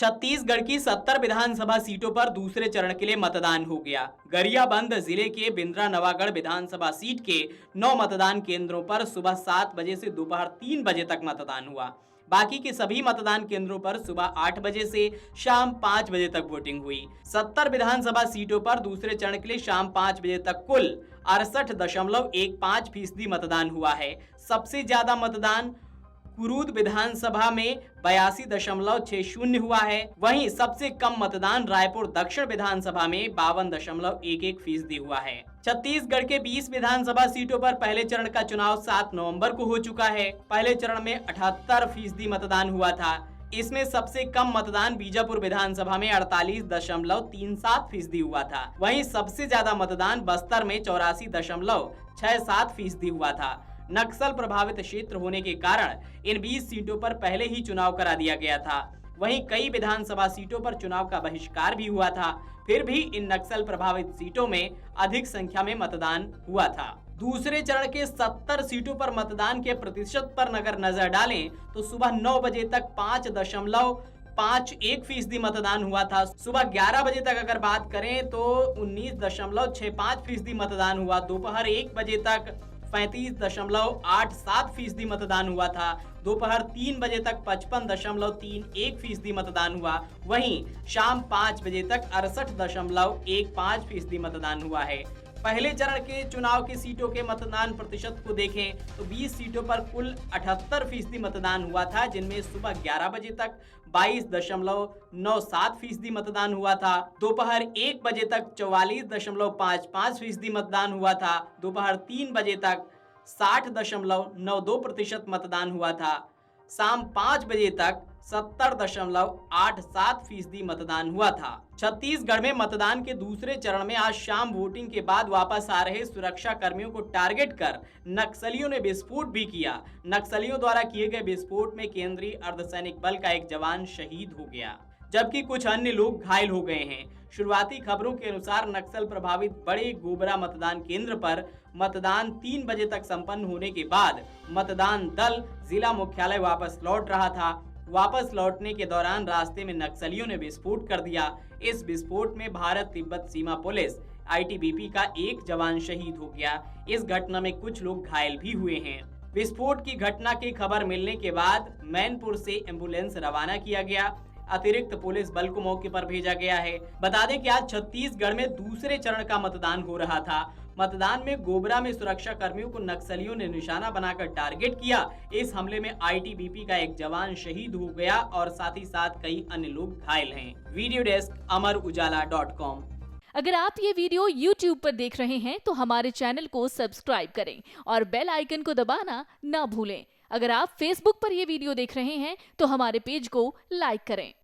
छत्तीसगढ़ की 70 विधानसभा सीटों पर दूसरे चरण के लिए मतदान हो गया। गरियाबंद जिले के बिंद्रा नवागढ़ विधानसभा सीट के 9 मतदान केंद्रों पर सुबह 7 बजे से दोपहर 3 बजे तक मतदान हुआ। बाकी के सभी मतदान केंद्रों पर सुबह 8 बजे से शाम 5 बजे तक वोटिंग हुई। 70 विधानसभा सीटों पर दूसरे चरण के लिए शाम 5 बजे तक कुल 68.15% मतदान हुआ है। सबसे ज्यादा मतदान कुरूद विधानसभा में 82.60 हुआ है। वहीं सबसे कम मतदान रायपुर दक्षिण विधानसभा में 52.11% हुआ है। छत्तीसगढ़ के 20 विधानसभा सीटों पर पहले चरण का चुनाव 7 नवंबर को हो चुका है। पहले चरण में 78% मतदान हुआ था। इसमें सबसे कम मतदान बीजापुर विधानसभा में 48.37% हुआ था। वहीं सबसे ज्यादा मतदान बस्तर में 84.67% हुआ था। नक्सल प्रभावित क्षेत्र होने के कारण इन 20 सीटों पर पहले ही चुनाव करा दिया गया था। वहीं कई विधानसभा सीटों पर चुनाव का बहिष्कार भी हुआ था। फिर भी इन नक्सल प्रभावित सीटों में अधिक संख्या में मतदान हुआ था। दूसरे चरण के 70 सीटों पर मतदान के प्रतिशत पर अगर नजर डालें तो सुबह 9 बजे तक 5.51% मतदान हुआ था। सुबह 11 बजे तक अगर बात करें तो 19.65% मतदान हुआ। दोपहर 1 बजे तक 35.87% मतदान हुआ था। दोपहर 3 बजे तक 55.31% मतदान हुआ। वहीं शाम 5 बजे तक 68.15% मतदान हुआ है। पहले चरण के चुनाव की सीटों के मतदान प्रतिशत को देखें तो 20 सीटों पर कुल 78% मतदान हुआ था, जिनमें सुबह 11 बजे तक 22.97% मतदान हुआ था। दोपहर 1 बजे तक 44.55% मतदान हुआ था। दोपहर 3 बजे तक 60.92% मतदान हुआ था। शाम 5 बजे तक 70.87% मतदान हुआ था। छत्तीसगढ़ में मतदान के दूसरे चरण में आज शाम वोटिंग के बाद वापस आ रहे सुरक्षा कर्मियों को टारगेट कर नक्सलियों ने विस्फोट भी किया। नक्सलियों द्वारा किए गए विस्फोट में केंद्रीय अर्धसैनिक बल का एक जवान शहीद हो गया, जबकि कुछ अन्य लोग घायल हो गए हैं। शुरुआती खबरों के अनुसार नक्सल प्रभावित बड़े गोबरा मतदान केंद्र पर मतदान 3 बजे तक संपन्न होने के बाद मतदान दल जिला मुख्यालय वापस लौट रहा था। वापस लौटने के दौरान रास्ते में नक्सलियों ने विस्फोट कर दिया। इस विस्फोट में भारत तिब्बत सीमा पुलिस आईटीबीपी का एक जवान शहीद हो गया। इस घटना में कुछ लोग घायल भी हुए हैं। विस्फोट की घटना की खबर मिलने के बाद मैनपुर से एम्बुलेंस रवाना किया गया। अतिरिक्त पुलिस बल को मौके पर भेजा गया है। बता दें कि आज छत्तीसगढ़ में दूसरे चरण का मतदान हो रहा था। मतदान में गोबरा में सुरक्षा कर्मियों को नक्सलियों ने निशाना बनाकर टारगेट किया। इस हमले में आईटीबीपी का एक जवान शहीद हो गया और साथ ही साथ कई अन्य लोग घायल हैं। Video desk Amar Ujala dot com. अगर आप ये वीडियो YouTube पर देख रहे हैं तो हमारे चैनल को सब्सक्राइब करें और बेल आइकन को दबाना ना भूलें। अगर आप Facebook पर ये वीडियो देख रहे हैं तो हमारे पेज को लाइक करें।